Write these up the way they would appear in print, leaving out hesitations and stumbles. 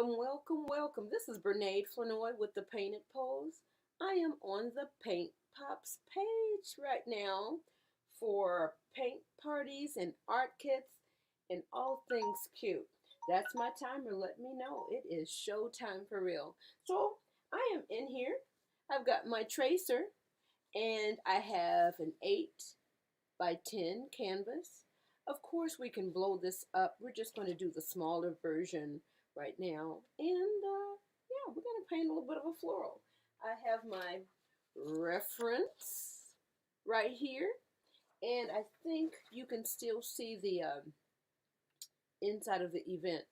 Welcome, welcome, welcome. This is Bernade Flanoy with the Painted Pose. I am on the Paint Pops page right now for paint parties and art kits and all things cute. That's my timer. Let me know. It is show time for real. So I am in here. I've got my tracer and I have an 8 by 10 canvas. Of course, we can blow this up. We're just going to do the smaller version right now. And yeah, we're going to paint a little bit of a floral. I have my reference right here. And I think you can still see the inside of the event,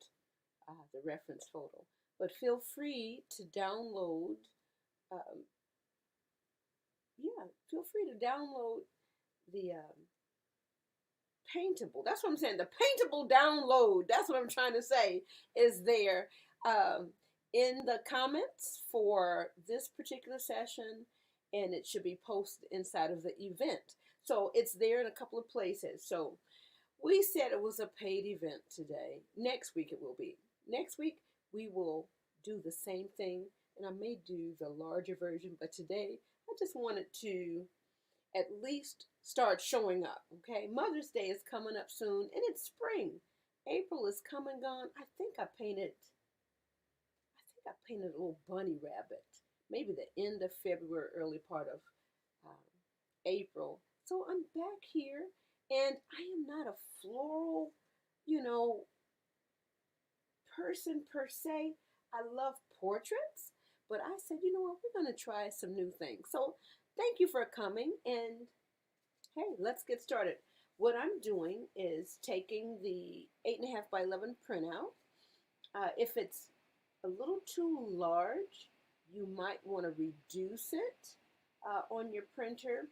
the reference photo. But feel free to download, um, yeah, feel free to download the paintable. That's what I'm saying. The paintable download. That's what I'm trying to say is there in the comments for this particular session, and it should be posted inside of the event. So it's there in a couple of places. So we said it was a paid event today. Next week it will be. Next week we will do the same thing, and I may do the larger version, but today I just wanted to at least start showing up. Okay, Mother's Day is coming up soon, and it's spring. April is come and gone. I think I painted a little bunny rabbit, maybe the end of February, early part of April. So I'm back here, and I am not a floral, person per se. I love portraits, but I said, you know what, we're going to try some new things. So thank you for coming, and hey, let's get started. What I'm doing is taking the 8.5 by 11 printout. If it's a little too large, you might want to reduce it on your printer.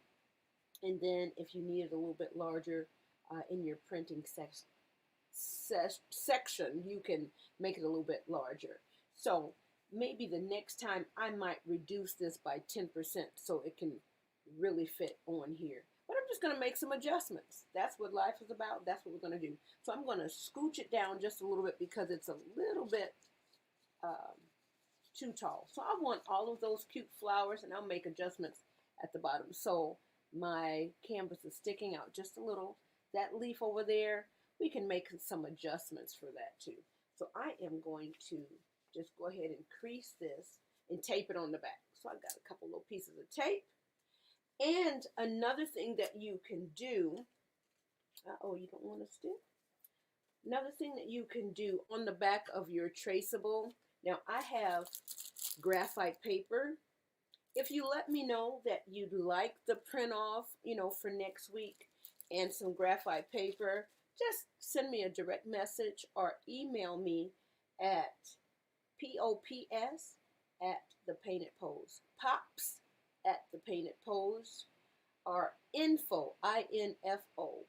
And then if you need it a little bit larger in your printing section, you can make it a little bit larger. So maybe the next time I might reduce this by 10% so it can really fit on here. But I'm just going to make some adjustments. That's what life is about. That's what we're going to do. So I'm going to scooch it down just a little bit because it's a little bit too tall. So I want all of those cute flowers, and I'll make adjustments at the bottom. So my canvas is sticking out just a little. That leaf over there, we can make some adjustments for that too. So I am going to just go ahead and crease this and tape it on the back. So I've got a couple little pieces of tape. And another thing that you can do, oh, you don't want to stick? Another thing that you can do on the back of your traceable, now I have graphite paper. If you let me know that you'd like the print off, for next week and some graphite paper, just send me a direct message or email me at POPS at the Painted Pose. Pops at the Painted Pose, or info, INFO,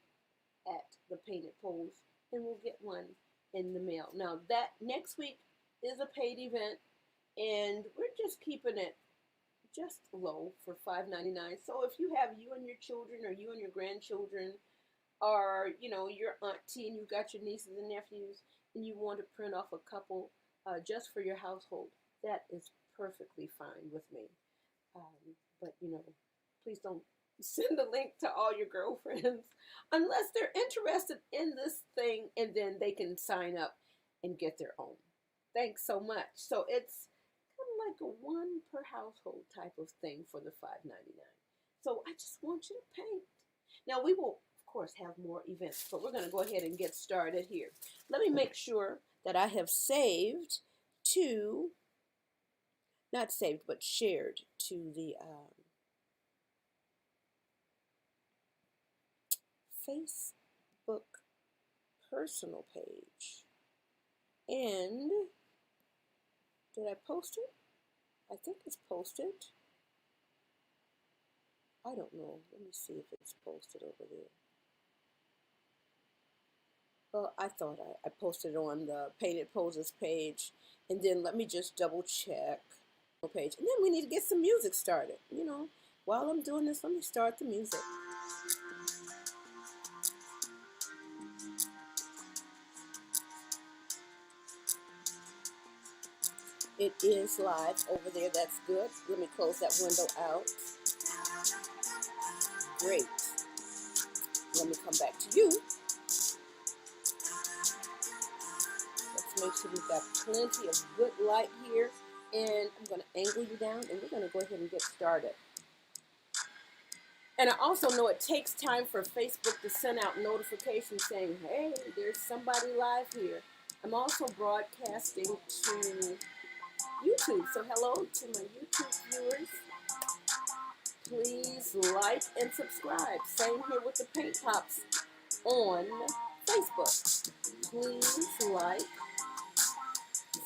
at the Painted Pose, and we'll get one in the mail. Now that next week is a paid event, and we're just keeping it just low for $5.99. So if you have you and your children, or you and your grandchildren, or your auntie and you've got your nieces and nephews, and you want to print off a couple just for your household, that is perfectly fine with me. But please don't send the link to all your girlfriends unless they're interested in this thing, and then they can sign up and get their own. Thanks so much. So it's kind of like a one per household type of thing for the $5.99. So I just want you to paint. Now we will, of course, have more events, but we're going to go ahead and get started here. Let me make sure that I have saved to, not saved, but shared to the Facebook personal page. And did I post it? I think it's posted. I don't know. Let me see if it's posted over there. Well, I thought I posted it on the Painted Poses page. And then let me just double check the page. And then we need to get some music started. While I'm doing this, let me start the music. It is live over there. That's good. Let me close that window out. Great. Let me come back to you. Let's make sure we've got plenty of good light here. And I'm going to angle you down, and we're going to go ahead and get started. And I also know it takes time for Facebook to send out notifications saying, hey, there's somebody live here. I'm also broadcasting to YouTube. So hello to my YouTube viewers. Please like and subscribe. Same here with the Paint Pops on Facebook. Please like,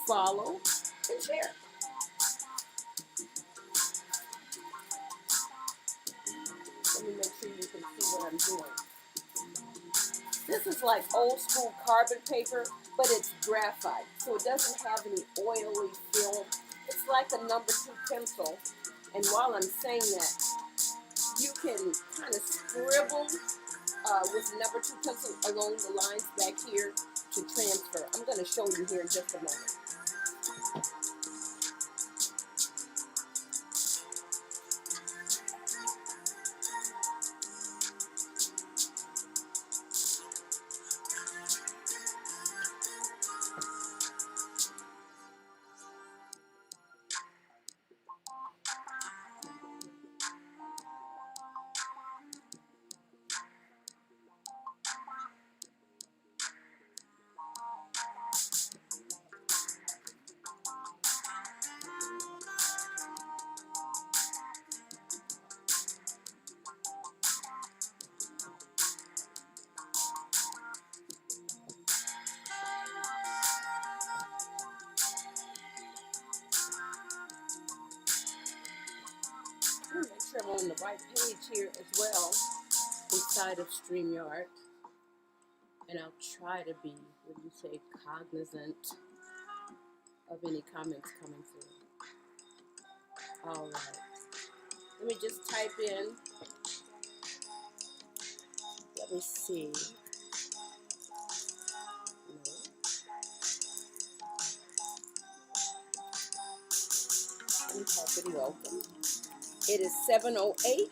follow, and share. Let me make sure you can see what I'm doing. This is like old school carbon paper, but it's graphite, so it doesn't have any oily film. It's like a number 2 pencil. And while I'm saying that, you can kind of scribble with number 2 pencil along the lines back here to transfer. I'm going to show you here in just a moment. Make sure I'm on the right page here as well, inside of StreamYard. And I'll try to be, what do you say, cognizant of any comments coming through. All right. Let me just type in. Let me see. No. Let me type in welcome. It is 7:08.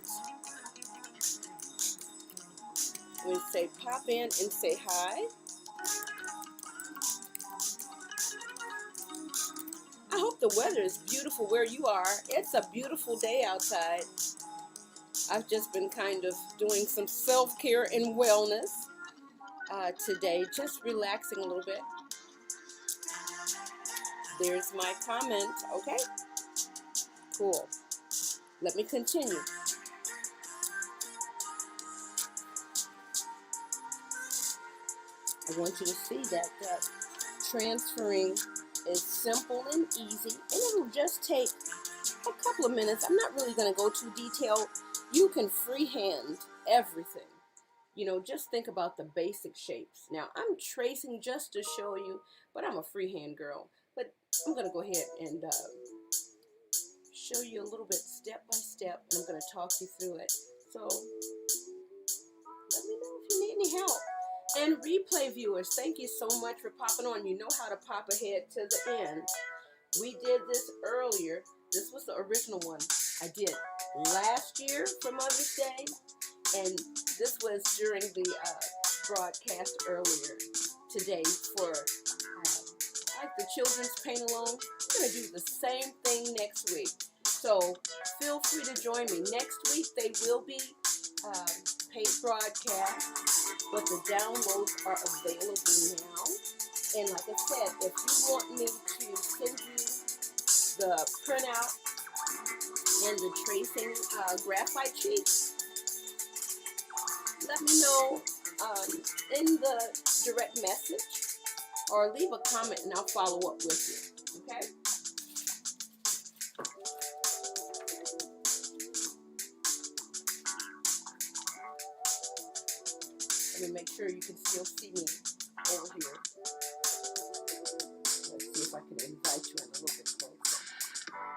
We say pop in and say hi. I hope the weather is beautiful where you are. It's a beautiful day outside. I've just been kind of doing some self-care and wellness today, just relaxing a little bit. There's my comment, okay? Cool. Let me continue. I want you to see that transferring is simple and easy, and it'll just take a couple of minutes. I'm not really going to go too detailed. You can freehand everything. You know, just think about the basic shapes. Now, I'm tracing just to show you, but I'm a freehand girl. But I'm going to go ahead and show you a little bit step by step, and I'm going to talk you through it. So let me know if you need any help. And replay viewers, thank you so much for popping on. You know how to pop ahead to the end. We did this earlier. This was the original one I did last year for Mother's Day, and this was during the broadcast earlier today for like the children's paint along. I'm going to do the same thing next week. So feel free to join me. Next week they will be paid broadcasts, but the downloads are available now. And like I said, if you want me to send you the printout and the tracing graphite sheets, let me know in the direct message or leave a comment and I'll follow up with you, okay? Let me make sure you can still see me over here. Let's see if I can invite you in a little bit closer.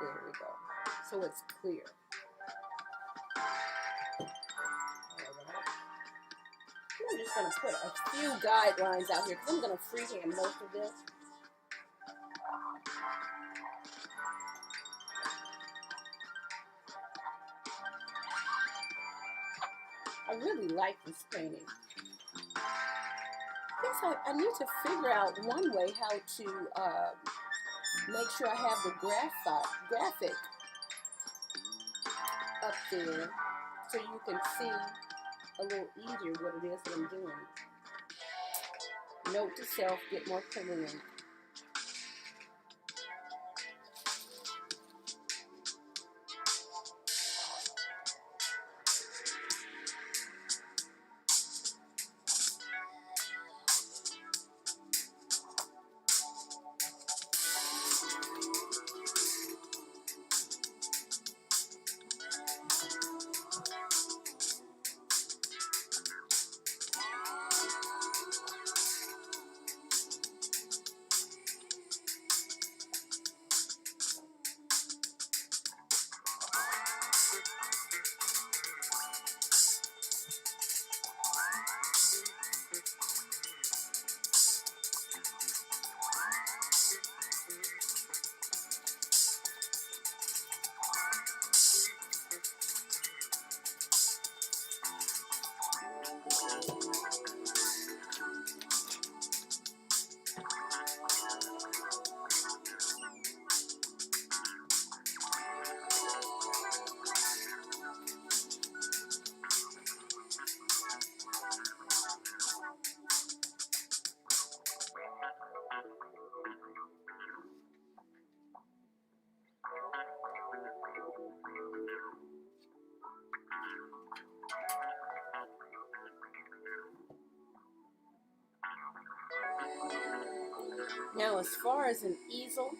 There we go. So it's clear. I'm just going to put a few guidelines out here because I'm going to freehand most of this. I really like this painting. I need to figure out one way how to make sure I have the graphic up there so you can see a little easier what it is that I'm doing. Note to self, get more printing ink. Now, as far as an easel,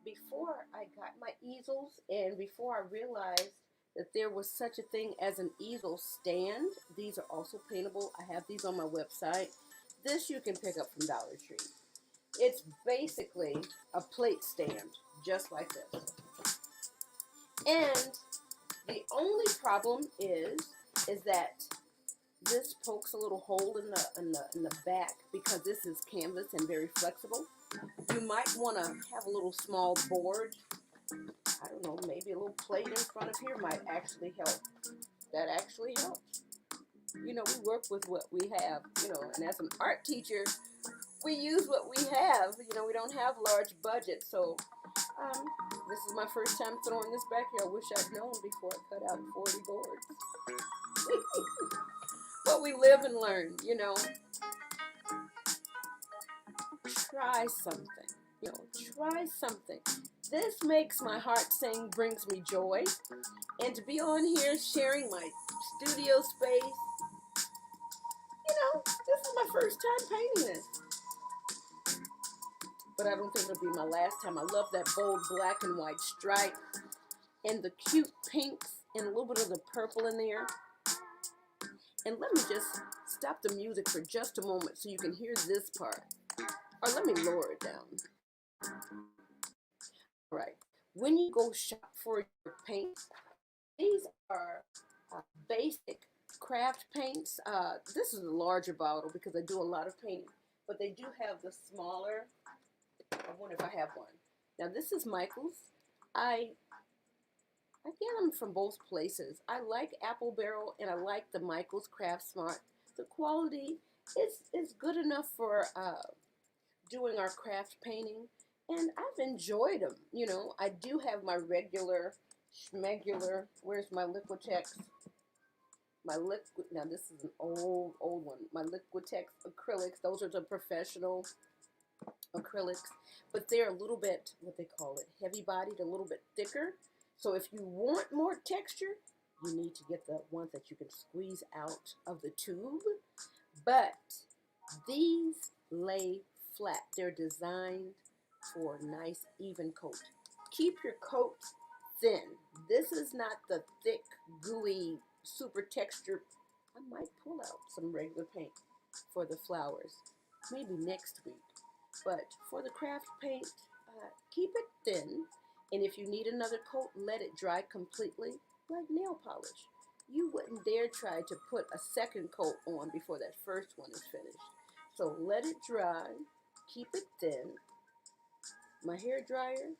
before I got my easels and before I realized that there was such a thing as an easel stand, these are also paintable. I have these on my website. This you can pick up from Dollar Tree. It's basically a plate stand, just like this. And the only problem is that this pokes a little hole in the back because this is canvas and very flexible. You might want to have a little small board. I don't know, maybe a little plate in front of here might actually help. That actually helps. You know, we work with what we have, you know, and as an art teacher, we use what we have. You know, we don't have large budgets, so this is my first time throwing this back here. I wish I'd known before I cut out 40 boards. But we live and learn, you know. Try something. You know, try something. This makes my heart sing, brings me joy. And to be on here sharing my studio space, you know, this is my first time painting this. But I don't think it'll be my last time. I love that bold black and white stripe and the cute pinks and a little bit of the purple in there. And let me just stop the music for just a moment so you can hear this part. Or let me lower it down. All right. When you go shop for your paints, these are basic craft paints. This is a larger bottle because I do a lot of painting. But they do have the smaller. I wonder if I have one. Now this is Michael's. I get them from both places. I like Apple Barrel and I like the Michael's Craft Smart. The quality is good enough for doing our craft painting, and I've enjoyed them. You know, I do have my regular, schmegular. Where's my Liquitex? My liquid. Now this is an old one. My Liquitex acrylics. Those are the professional acrylics, but they're a little bit, what they call it, heavy bodied, a little bit thicker. So if you want more texture, you need to get the ones that you can squeeze out of the tube. But these lay flat. They're designed for a nice even coat. Keep your coat thin. This is not the thick, gooey, super textured. I might pull out some regular paint for the flowers, maybe next week. But for the craft paint, keep it thin. And if you need another coat, let it dry completely, like nail polish. You wouldn't dare try to put a second coat on before that first one is finished. So let it dry, keep it thin. My hair dryer,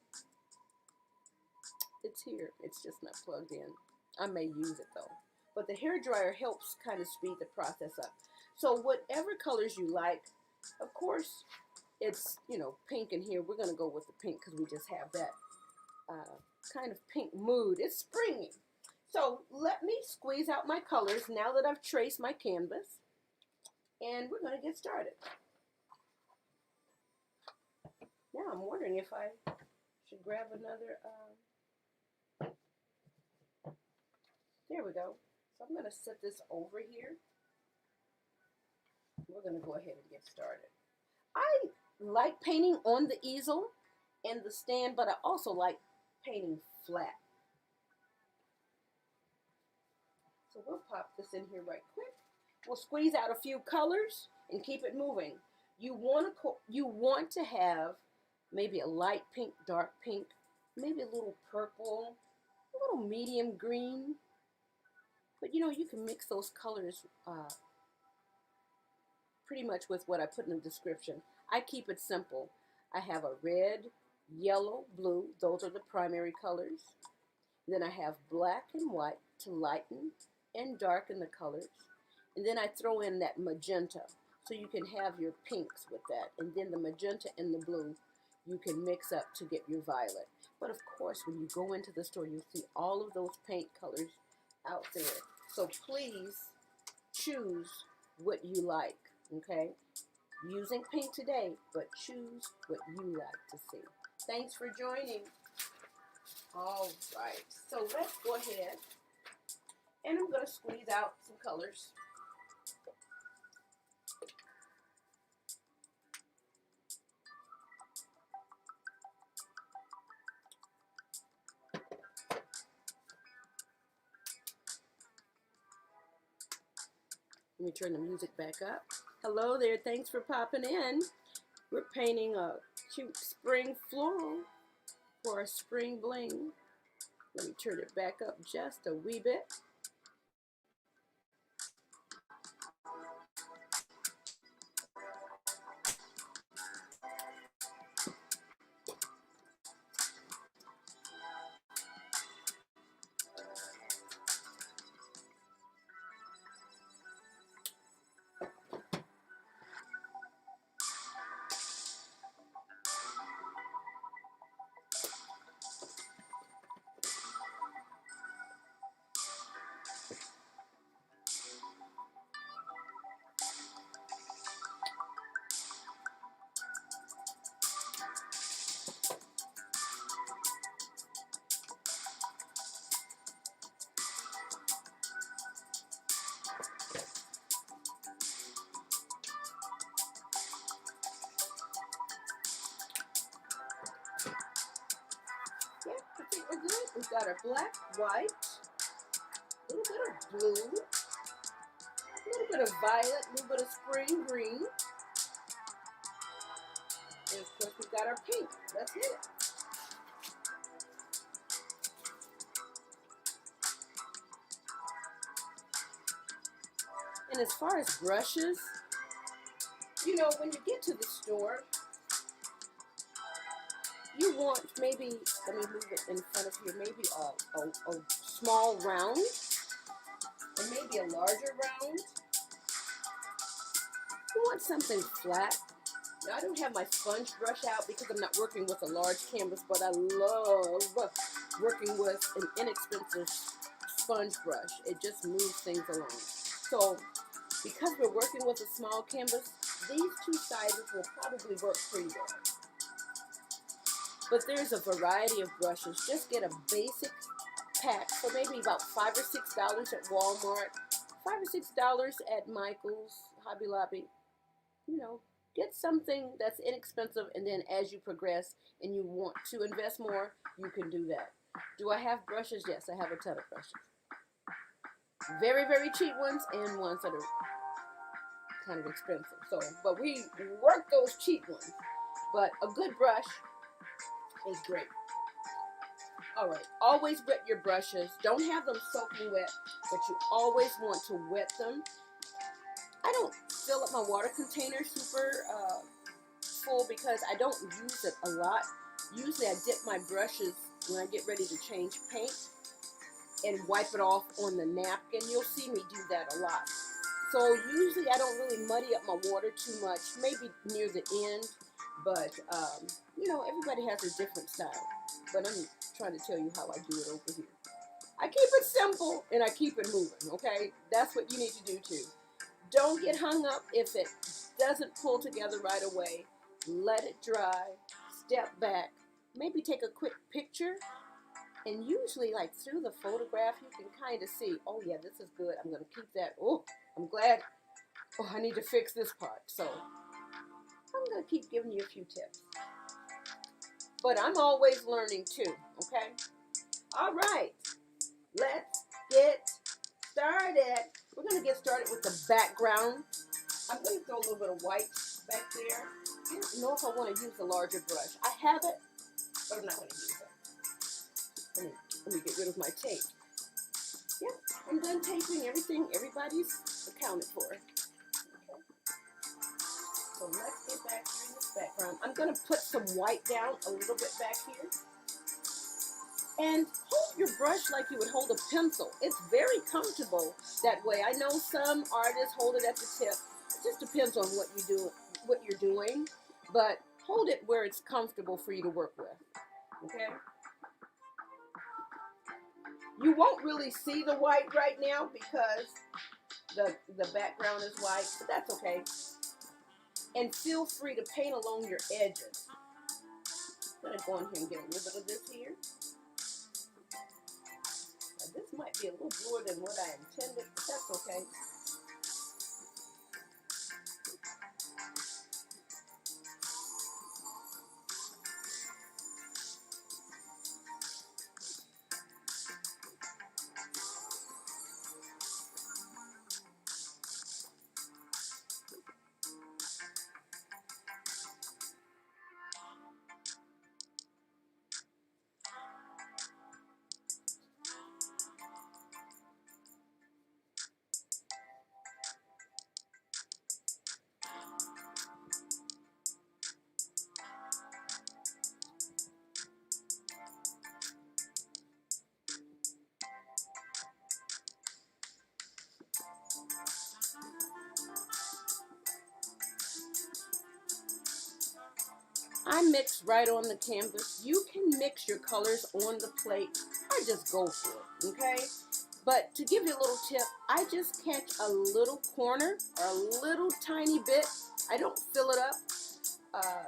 it's here. It's just not plugged in. I may use it though. but the hair dryer helps kind of speed the process up. So whatever colors you like, of course, it's, you know, pink in here. We're going to go with the pink because we just have that kind of pink mood. It's springy. So let me squeeze out my colors now that I've traced my canvas, and we're going to get started. Now I'm wondering if I should grab another, there we go. So I'm going to set this over here. We're going to go ahead and get started. I like painting on the easel and the stand, but I also like painting flat. So we'll pop this in here right quick. We'll squeeze out a few colors and keep it moving. You want to have maybe a light pink, dark pink, maybe a little purple, a little medium green. But you know, you can mix those colors pretty much with what I put in the description. I keep it simple. I have a red, yellow, blue. Those are the primary colors. Then I have black and white to lighten and darken the colors. And then I throw in that magenta. So you can have your pinks with that. And then the magenta and the blue you can mix up to get your violet. But of course, when you go into the store, you'll see all of those paint colors out there. So please choose what you like, okay? Using pink today, but choose what you like to see. Thanks for joining. All right, so let's go ahead, and I'm going to squeeze out some colors. Let me turn the music back up. Hello there, thanks for popping in. We're painting a cute spring floral for a spring bling. Let me turn it back up just a wee bit. Yeah, I think we're good. We've got our black, white, a little bit of blue, a little bit of violet, a little bit of spring green. And of course, we've got our pink. Let's hit it. And as far as brushes, you know, when you get to the store, you want maybe, let me move it in front of here, maybe a small round and maybe a larger round. You want something flat. Now, I don't have my sponge brush out because I'm not working with a large canvas, but I love working with an inexpensive sponge brush. It just moves things along. So because we're working with a small canvas, these two sizes will probably work pretty well. But there's a variety of brushes. Just get a basic pack for maybe about $5 or $6 at Walmart, $5 or $6 at Michael's, Hobby Lobby. You know, get something that's inexpensive, and then as you progress and you want to invest more, you can do that. Do I have brushes? Yes, I have a ton of brushes. Very, very cheap ones and ones that are kind of expensive. So, but we work those cheap ones. But a good brush is great. All right, always wet your brushes. Don't have them soaking wet, but you always want to wet them. I don't fill up my water container super full because I don't use it a lot. Usually I dip my brushes when I get ready to change paint. and wipe it off on the napkin. You'll see me do that a lot. So usually I don't really muddy up my water too much, maybe near the end, but you know, everybody has a different style. But I'm trying to tell you how I do it over here. I keep it simple and I keep it moving, okay? That's what you need to do too. Don't get hung up if it doesn't pull together right away. Let it dry, step back, maybe take a quick picture, and usually like through the photograph you can kind of see, oh yeah, this is good. I'm going to keep that. Oh, I'm glad. Oh, I need to fix this part. So I'm going to keep giving you a few tips. But I'm always learning too, okay? All right, let's get started. We're going to get started with the background. I'm going to throw a little bit of white back there. I don't know if I want to use a larger brush. I have it, but I'm not going to use it. Let me get rid of my tape. Yep, I'm done taping everything. Everybody's accounted for. Okay. So let's get back here in this background. I'm going to put some white down a little bit back here. And hold your brush like you would hold a pencil. It's very comfortable that way. I know some artists hold it at the tip. It just depends on what you're doing. But hold it where it's comfortable for you to work with. Okay? You won't really see the white right now because the background is white, but that's okay. And feel free to paint along your edges. I'm going to go in here and get a little bit of this here. This might be a little bluer than what I intended, but that's okay. I mix right on the canvas. You can mix your colors on the plate. I just go for it, okay? But to give you a little tip, I just catch a little corner or a little tiny bit. I don't fill it up.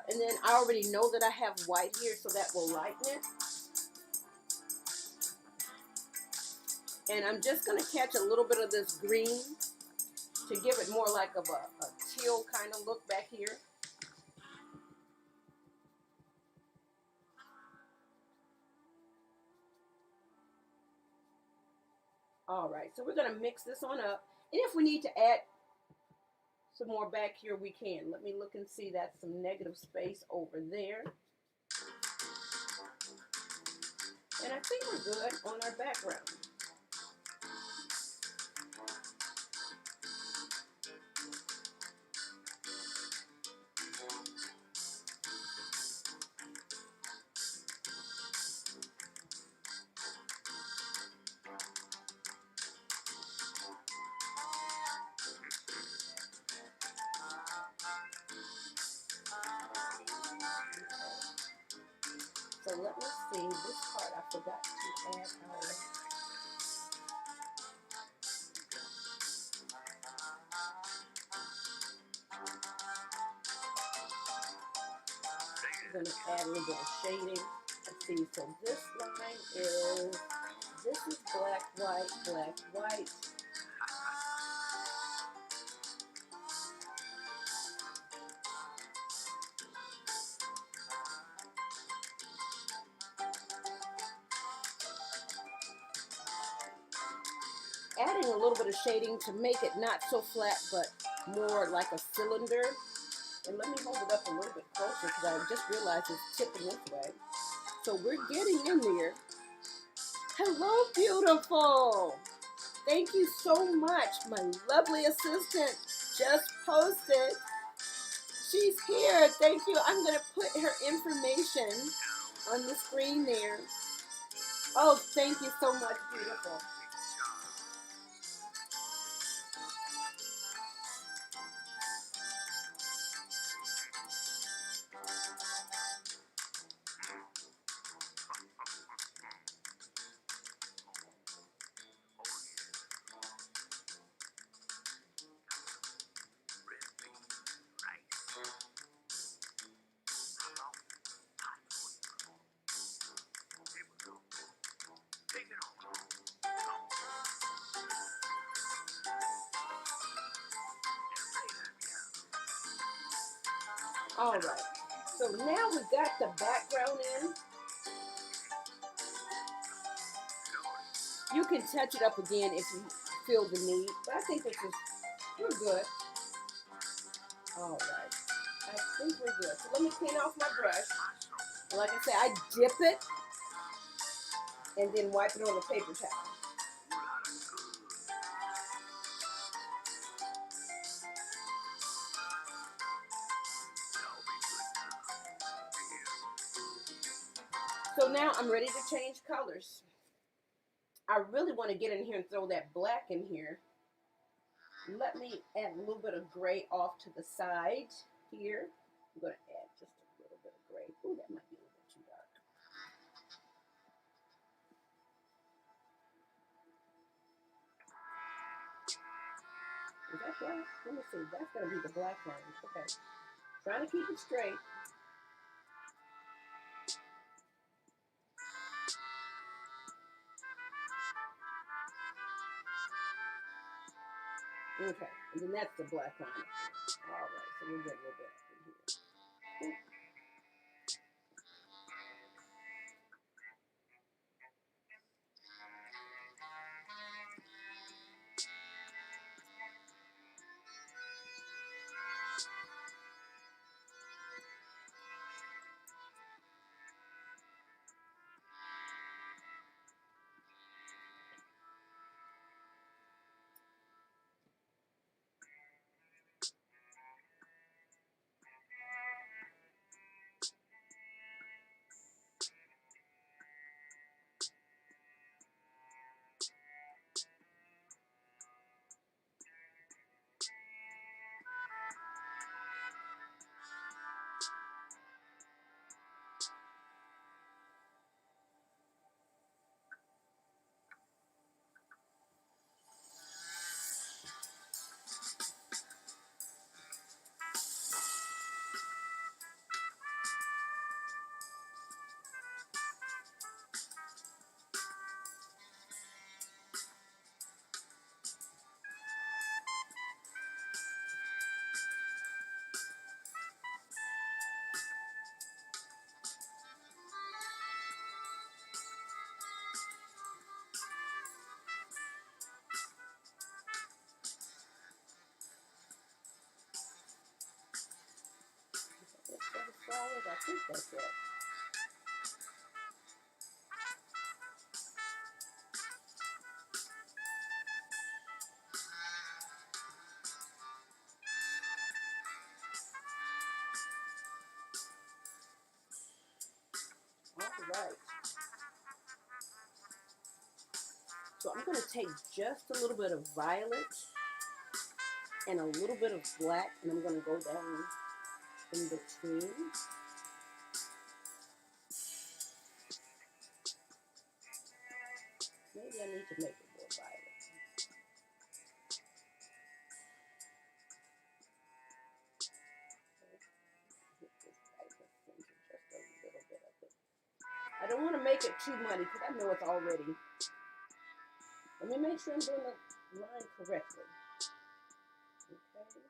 And then I already know that I have white here, so that will lighten it. And I'm just going to catch a little bit of this green to give it more like of a teal kind of look back here. All right, so we're going to mix this on up. And if we need to add some more back here, we can. Let me look and see. That's some negative space over there. And I think we're good on our background. So let me see, this part I forgot to add our... I'm going to add a little bit of shading. Let's see, so this line is, this is black, white. Adding a little bit of shading to make it not so flat, but more like a cylinder. And let me hold it up a little bit closer because I just realized it's tipping this way. So we're getting in there. Hello, beautiful. Thank you so much. My lovely assistant just posted. She's here. Thank you. I'm going to put her information on the screen there. Oh, thank you so much, beautiful. All right. So now we got the background in. You can touch it up again if you feel the need, but I think this is, we're good. All right. I think we're good. So let me clean off my brush. And like I said, I dip it and then wipe it on a paper towel. So now I'm ready to change colors. I really want to get in here and throw that black in here. Let me add a little bit of gray off to the side here. I'm going to add just a little bit of gray. Ooh, that might be a little bit too dark. Is that black? Let me see. That's going to be the black line. Okay. Trying to keep it straight. Okay. And then that's the black line. All right. So we'll get a little bit up in here. I think that's it. All right. So I'm going to take just a little bit of violet and a little bit of black, and I'm going to go down in between. Maybe I need to make it more violet. I don't want to make it too muddy because I know it's already. Let me make sure I'm doing the line correctly. Okay.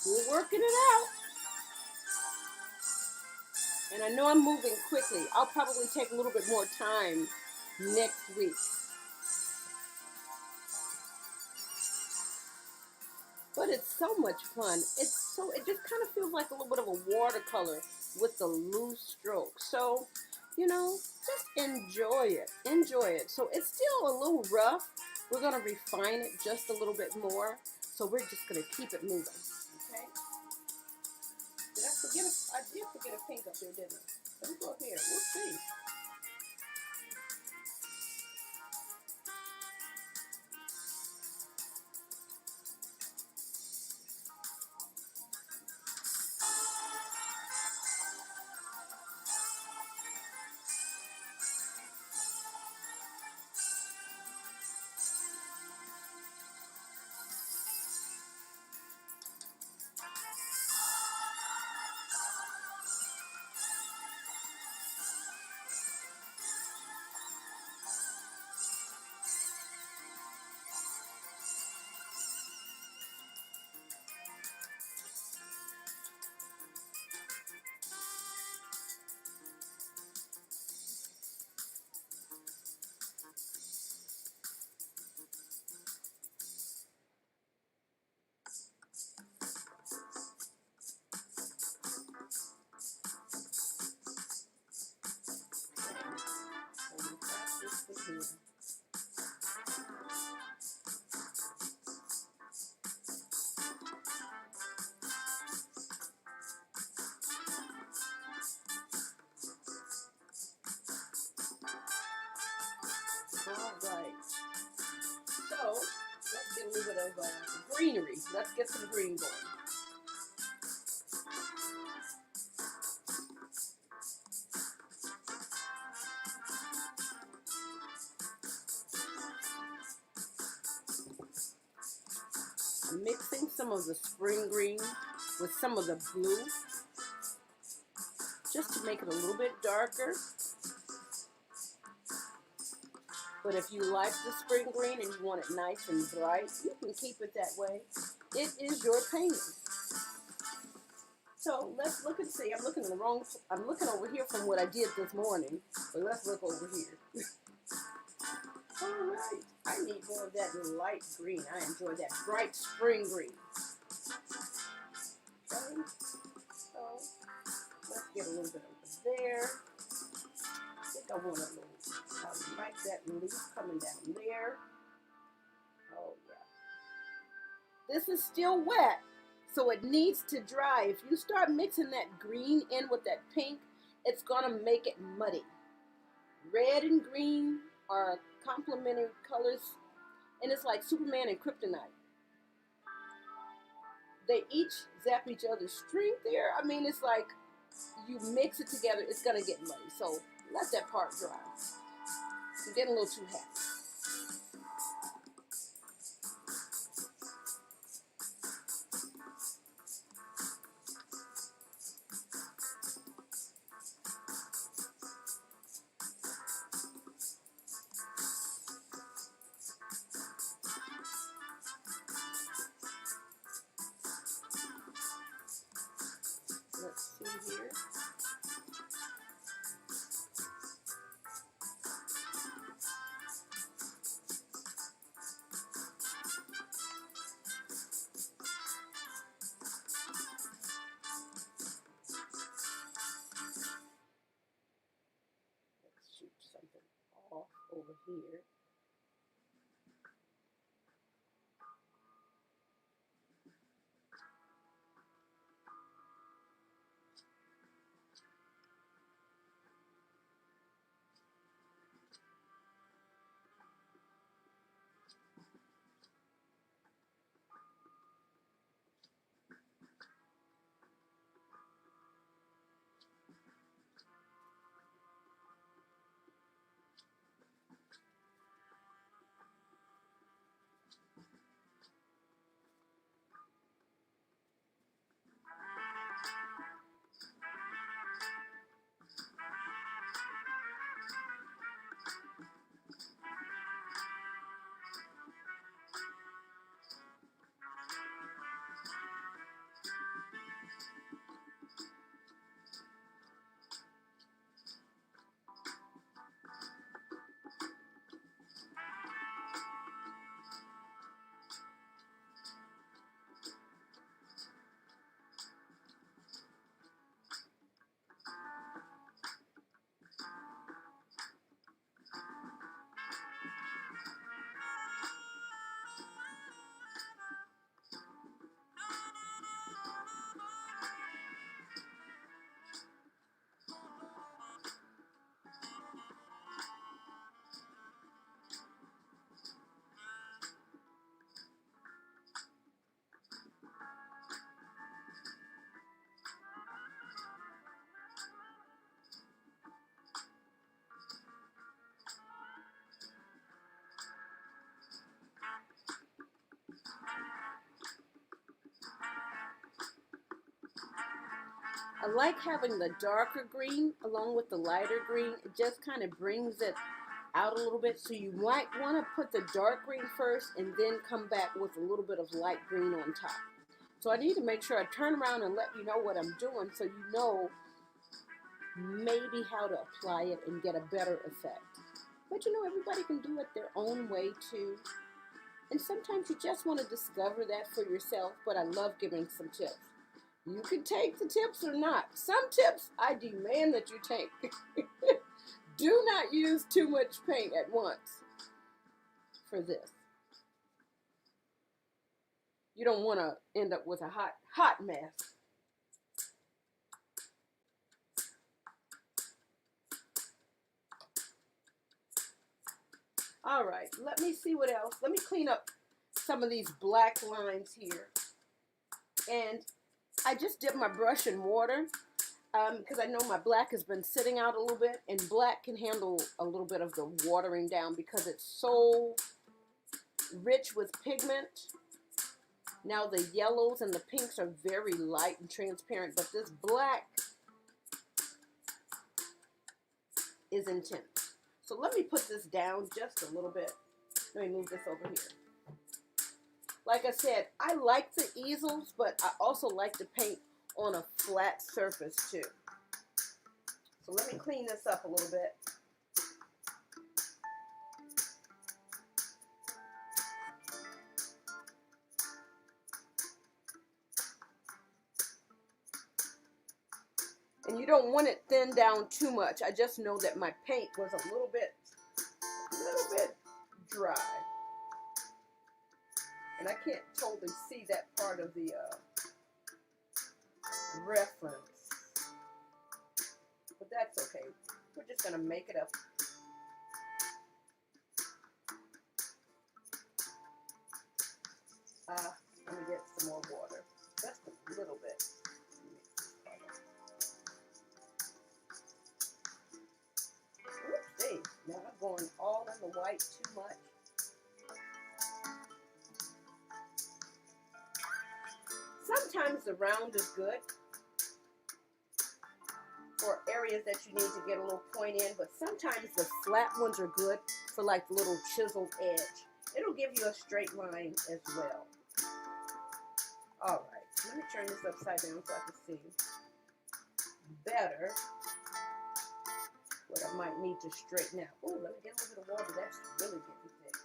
We're working it out. And I know I'm moving quickly. I'll probably take a little bit more time next week. But it's so much fun. It just kind of feels like a little bit of a watercolor with the loose strokes. So, just enjoy it. Enjoy it. So it's still a little rough. We're going to refine it just a little bit more. So we're just going to keep it moving. Okay? I did forget a pink up there, didn't I? Let me go up here. We'll see. All right. So let's get a little bit of greenery. Let's get some green going. I'm mixing some of the spring green with some of the blue just to make it a little bit darker. But if you like the spring green and you want it nice and bright, you can keep it that way. It is your painting. So let's look and see. I'm looking over here from what I did this morning. But let's look over here. All right. I need more of that light green. I enjoy that bright spring green. Okay. So let's get a little bit over there. I think I want a little. I like that leaf coming down there. Oh yeah. This is still wet, so it needs to dry. If you start mixing that green in with that pink, it's gonna make it muddy. Red and green are complementary colors, and it's like Superman and Kryptonite. They each zap each other's strength there. I mean, it's like you mix it together, it's gonna get muddy. So let that part dry. I'm getting a little too happy. Let's see here. Let's shoot something off over here. I like having the darker green along with the lighter green. It just kind of brings it out a little bit. So you might want to put the dark green first and then come back with a little bit of light green on top. So I need to make sure I turn around and let you know what I'm doing so you know maybe how to apply it and get a better effect. But you know, everybody can do it their own way too. And sometimes you just want to discover that for yourself, but I love giving some tips. You can take the tips or not. Some tips I demand that you take. Do not use too much paint at once for this. You don't want to end up with a hot mess. All right, let me see what else. Let me clean up some of these black lines here. And I just dipped my brush in water because I know my black has been sitting out a little bit, and black can handle a little bit of the watering down because it's so rich with pigment. Now the yellows and the pinks are very light and transparent, but this black is intense. So let me put this down just a little bit. Let me move this over here. Like I said, I like the easels, but I also like to paint on a flat surface too. So let me clean this up a little bit. And you don't want it thinned down too much. I just know that my paint was a little bit dry. And I can't totally see that part of the reference. But that's okay. We're just going to make it up. Let me get some more water. Just a little bit. Oopsie. Now I'm going all in the white too much. Sometimes the round is good for areas that you need to get a little point in, but sometimes the flat ones are good for like the little chiseled edge. It'll give you a straight line as well. All right, let me turn this upside down so I can see better what I might need to straighten out. Oh, let me get a little bit of water. That's really getting thick.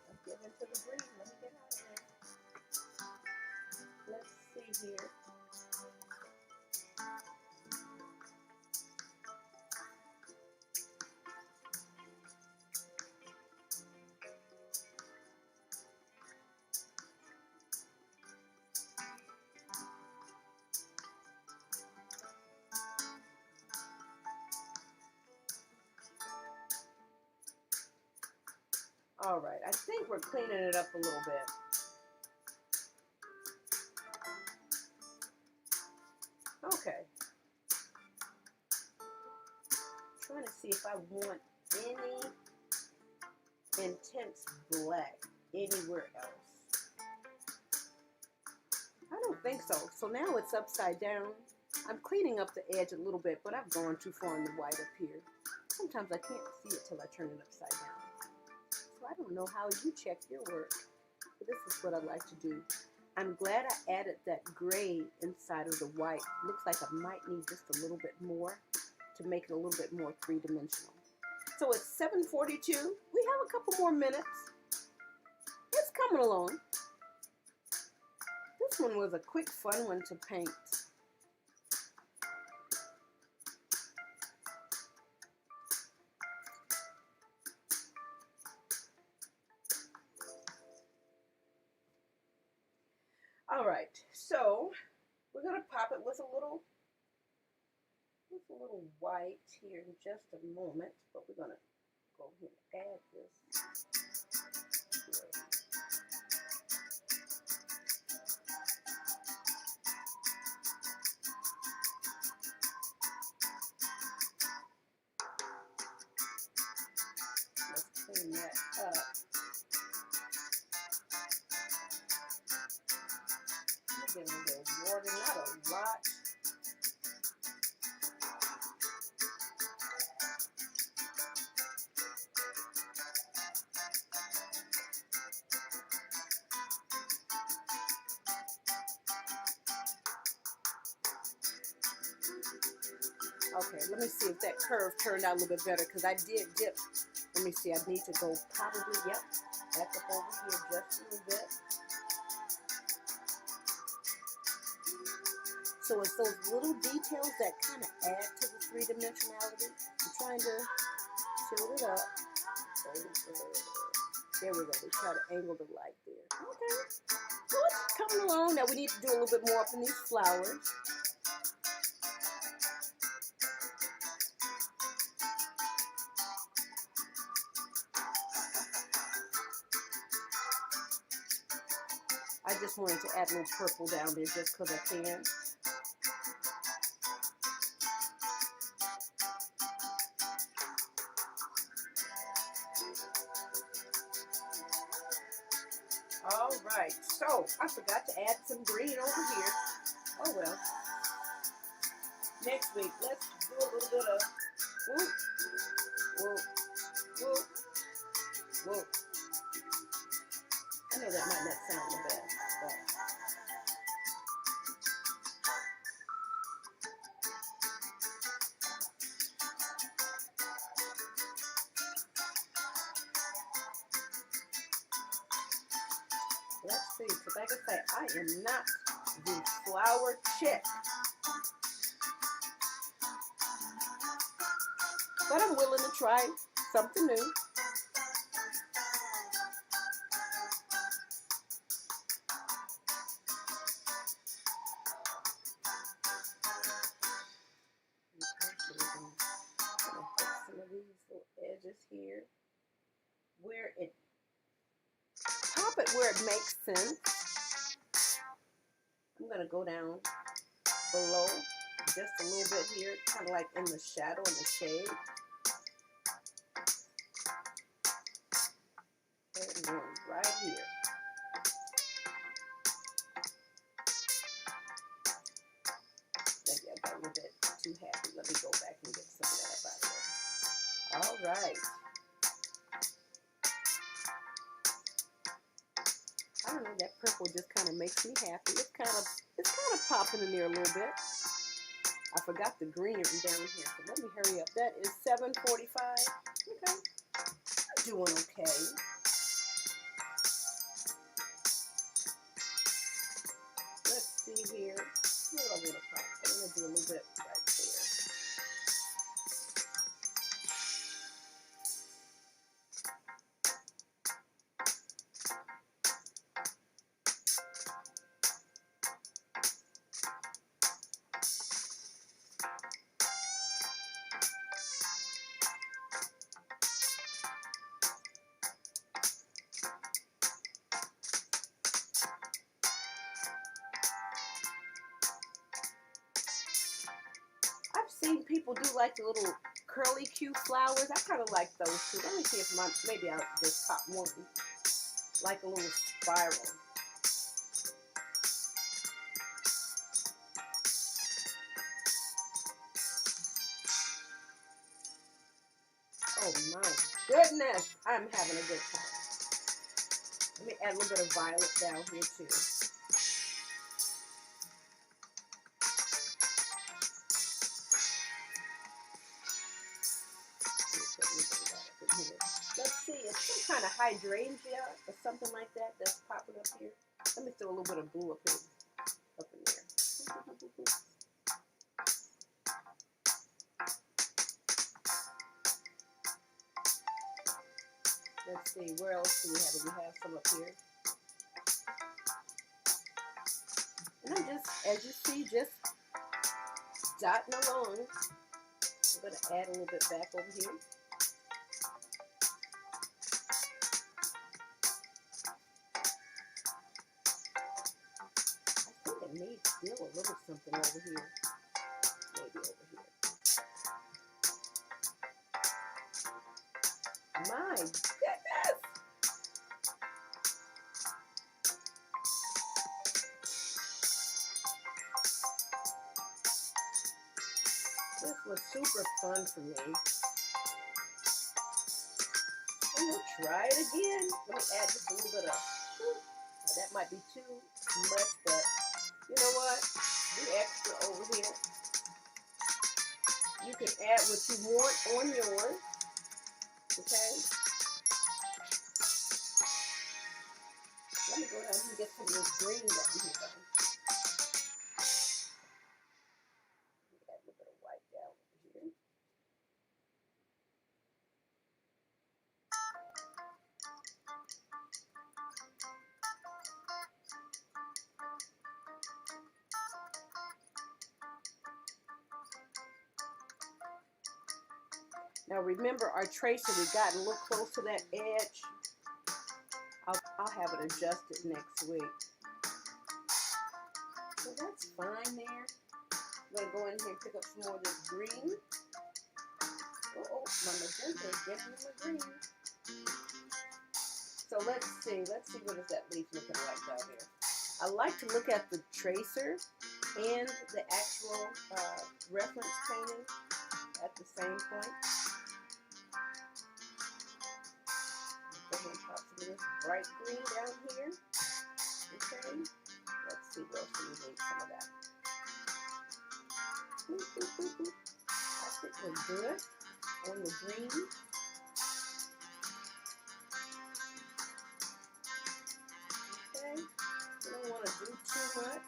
I'm getting into the green. Let me get out of there. Let's see here. All right, I think we're cleaning it up a little bit. Okay. Trying to see if I want any intense black anywhere else. I don't think so. So now it's upside down. I'm cleaning up the edge a little bit, but I've gone too far in the white up here. Sometimes I can't see it till I turn it upside down. So I don't know how you check your work, but this is what I like to do. I'm glad I added that gray inside of the white. Looks like I might need just a little bit more to make it a little bit more three-dimensional. So it's 7:42. We have a couple more minutes. It's coming along. This one was a quick, fun one to paint. All right, so we're gonna pop it with a little white here in just a moment, but we're gonna go ahead and add this here. that up. I'm getting a little water, not a lot. Okay, let me see if that curve turned out a little bit better because I did dip. Let me see, I need to go probably, yep, back up over here just a little bit. So it's those little details that kind of add to the three-dimensionality. I'm trying to tilt it up. There we go. We try to angle the light there. Okay. So it's coming along. Now we need to do a little bit more up in these flowers. I just wanted to add a little purple down there just because I can. All right, so I forgot to add some green over here. Oh well. Next week, let's do a little bit of whoop, whoop, whoop, whoop. I know that might not sound the best, but let's see, because like I say, I am not the flower chick. But I'm willing to try something new. Some of these little edges here, where it pop it where it makes sense. I'm gonna go down below just a little bit here, kind of like in the shadow and the shade. And then right here. Maybe I got a little bit too happy. Let me go back and get some of that up out of there. All right. I don't know, that purple just kind of makes me happy. It's kind of popping in there a little bit. I forgot the greenery down here, so let me hurry up. That is 7:45. Okay, doing okay. Let's see here. What do I want to pop? I'm gonna do a little bit right there. Seen people do like the little curly cute flowers. I kind of like those too. Let me see if maybe I'll just pop one, like a little spiral. Oh my goodness, I'm having a good time. Let me add a little bit of violet down here too. Let's see, it's some kind of hydrangea or something like that that's popping up here. Let me throw a little bit of blue up in there. Let's see, where else do we have it? We have some up here. And I'm just, as you see, just dotting along. I'm going to add a little bit back over here. I think it needs still a little something over here. Maybe over here. My goodness! was super fun for me. And we'll try it again. Let me add just a little bit of, now that might be too much, but you know what? The extra over here. You can add what you want on yours. Okay? Let me go down here and get some of this green down here. Add a little bit of white down over here. Now remember our tracer, we got a little close to that edge. I'll have it adjusted next week. So that's fine there. I'm going to go in here and pick up some more of this green. Oh, my magenta is definitely my green. So let's see what is that leaf looking like down here. I like to look at the tracer and the actual reference painting at the same point. Go ahead and pop some of this bright green down here. Okay, let's see what else we need some of that. I think we're good on the green. Okay, we don't want to do too much.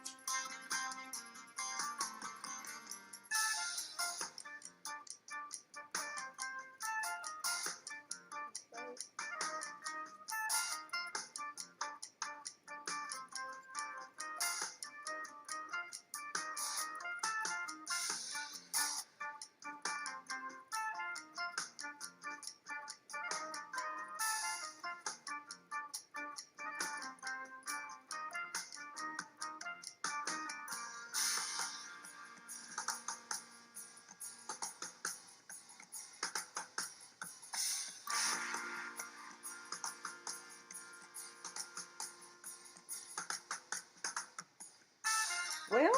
Well,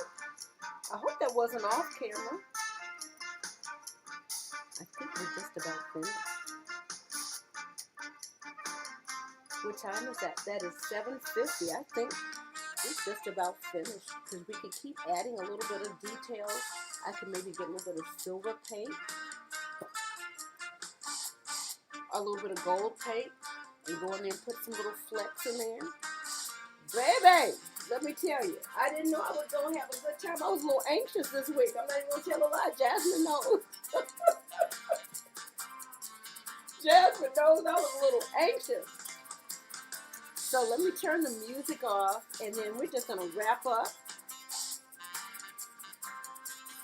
I hope that wasn't off camera. I think we're just about finished. What time is that? That is 7:50. I think it's just about finished because we can keep adding a little bit of details. I can maybe get a little bit of silver paint, a little bit of gold paint, and go in there and put some little flecks in there. Baby, let me tell you, I didn't know I was going to have a good time. I was a little anxious this week. I'm not even going to tell a lie. Jasmine knows. Jasmine knows I was a little anxious. So let me turn the music off, and then we're just going to wrap up.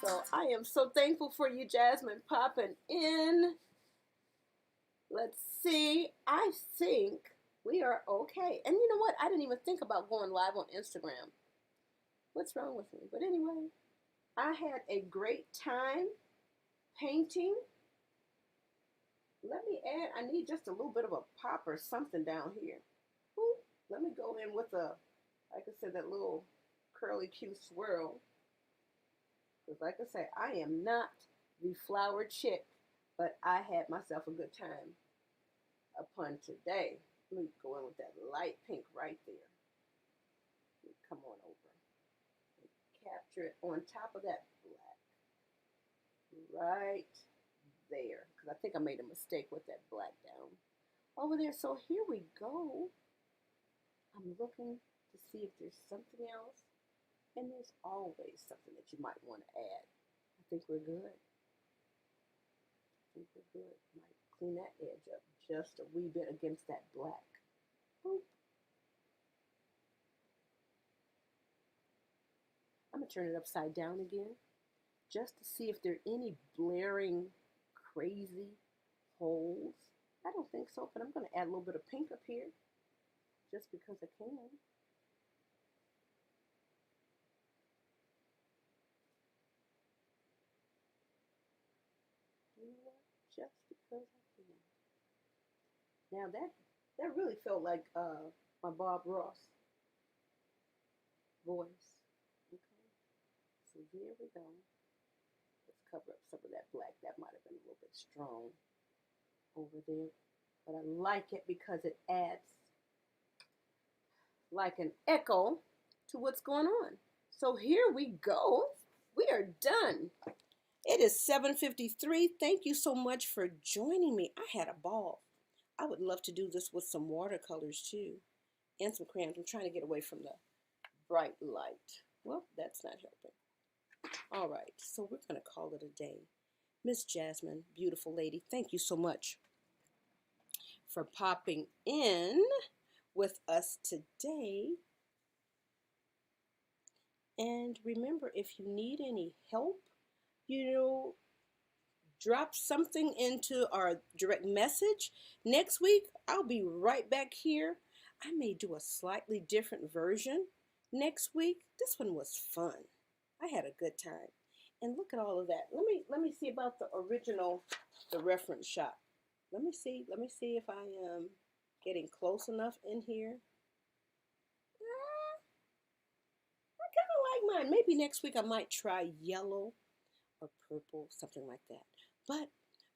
So I am so thankful for you, Jasmine, popping in. Let's see. I think we are okay. And you know what? I didn't even think about going live on Instagram. What's wrong with me? But anyway, I had a great time painting. Let me add, I need just a little bit of a pop or something down here. Ooh, let me go in with a, like I said, that little curly Q swirl. Because like I say, I am not the flower chick, but I had myself a good time upon today. Let me go in with that light pink right there. Come on over. Capture it on top of that black. Right there. Because I think I made a mistake with that black down over there. So here we go. I'm looking to see if there's something else. And there's always something that you might want to add. I think we're good. Might clean that edge up just a wee bit against that black. Boop. I'm going to turn it upside down again just to see if there are any blaring, crazy holes. I don't think so, but I'm going to add a little bit of pink up here just because I can. You know what? Just because I can. Now that really felt like my Bob Ross voice. Okay, so there we go. Let's cover up some of that black. That might have been a little bit strong over there. But I like it because it adds like an echo to what's going on. So here we go. We are done. It is 7:53. Thank you so much for joining me. I had a ball. I would love to do this with some watercolors too and some crayons. I'm trying to get away from the bright light. Well, that's not helping. All right, so we're going to call it a day. Miss Jasmine, beautiful lady, thank you so much for popping in with us today. And remember, if you need any help, drop something into our direct message. Next week, I'll be right back here. I may do a slightly different version next week. This one was fun. I had a good time. And look at all of that. Let me see about the original, the reference shot. Let me see if I am getting close enough in here. I kind of like mine. Maybe next week I might try yellow or purple, something like that. But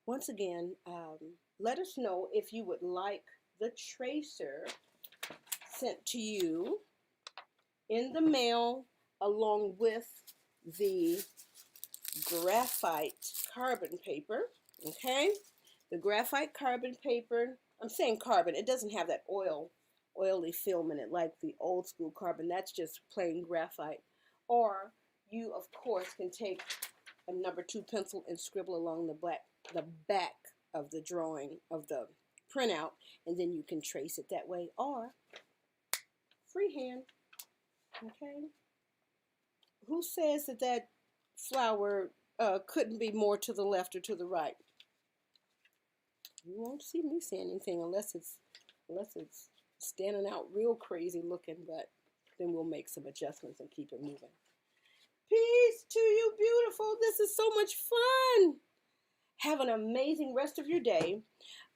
once again, let us know if you would like the tracer sent to you in the mail along with the graphite carbon paper. Okay, the graphite carbon paper. I'm saying carbon. It doesn't have that oily film in it like the old school carbon. That's just plain graphite. Or you, of course, can take a number 2 pencil and scribble along the back of the drawing of the printout, and then you can trace it that way. Or freehand. Okay. Who says that flower couldn't be more to the left or to the right? You won't see me saying anything unless it's standing out real crazy looking, but then we'll make some adjustments and keep it moving. Peace to you, beautiful. This is so much fun. Have an amazing rest of your day.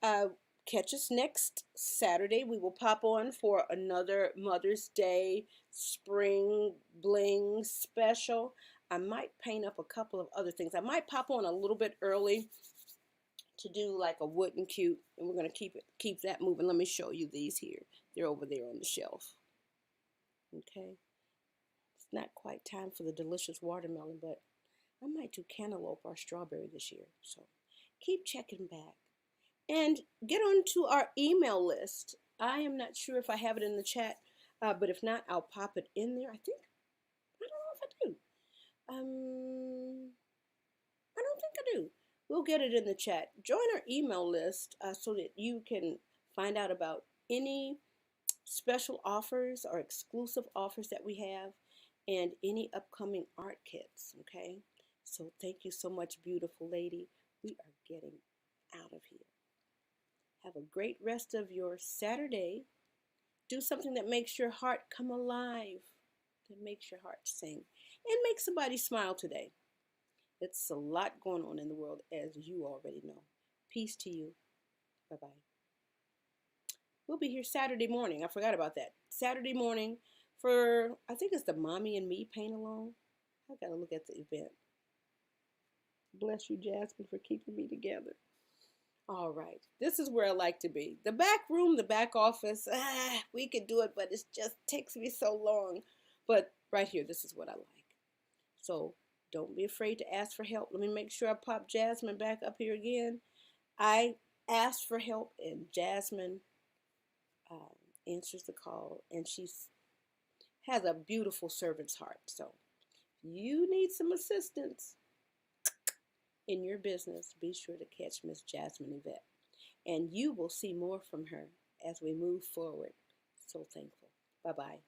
Catch us next Saturday. We will pop on for another Mother's Day spring bling special. I might paint up a couple of other things. I might pop on a little bit early to do like a wooden cute, and we're going to keep that moving. Let me show you these here. They're over there on the shelf. Okay. It's not quite time for the delicious watermelon, but I might do cantaloupe or strawberry this year. So keep checking back. And get on to our email list. I am not sure if I have it in the chat, but if not, I'll pop it in there. I don't know if I do. I don't think I do. We'll get it in the chat. Join our email list so that you can find out about any special offers or exclusive offers that we have and any upcoming art kits, okay? So thank you so much, beautiful lady. We are getting out of here. Have a great rest of your Saturday. Do something that makes your heart come alive, that makes your heart sing, and make somebody smile today. It's a lot going on in the world, as you already know. Peace to you. Bye-bye. We'll be here Saturday morning. I forgot about that. Saturday morning for, I think it's the Mommy and Me paint along. I got to look at the event. Bless you, Jasmine, for keeping me together. All right, this is where I like to be. The back room, the back office, we could do it, but it just takes me so long. But right here, this is what I like. So don't be afraid to ask for help. Let me make sure I pop Jasmine back up here again. I asked for help, and Jasmine answers the call, and she has a beautiful servant's heart. So you need some assistance in your business, be sure to catch Miss Jasmine Yvette. And you will see more from her as we move forward. So thankful. Bye-bye.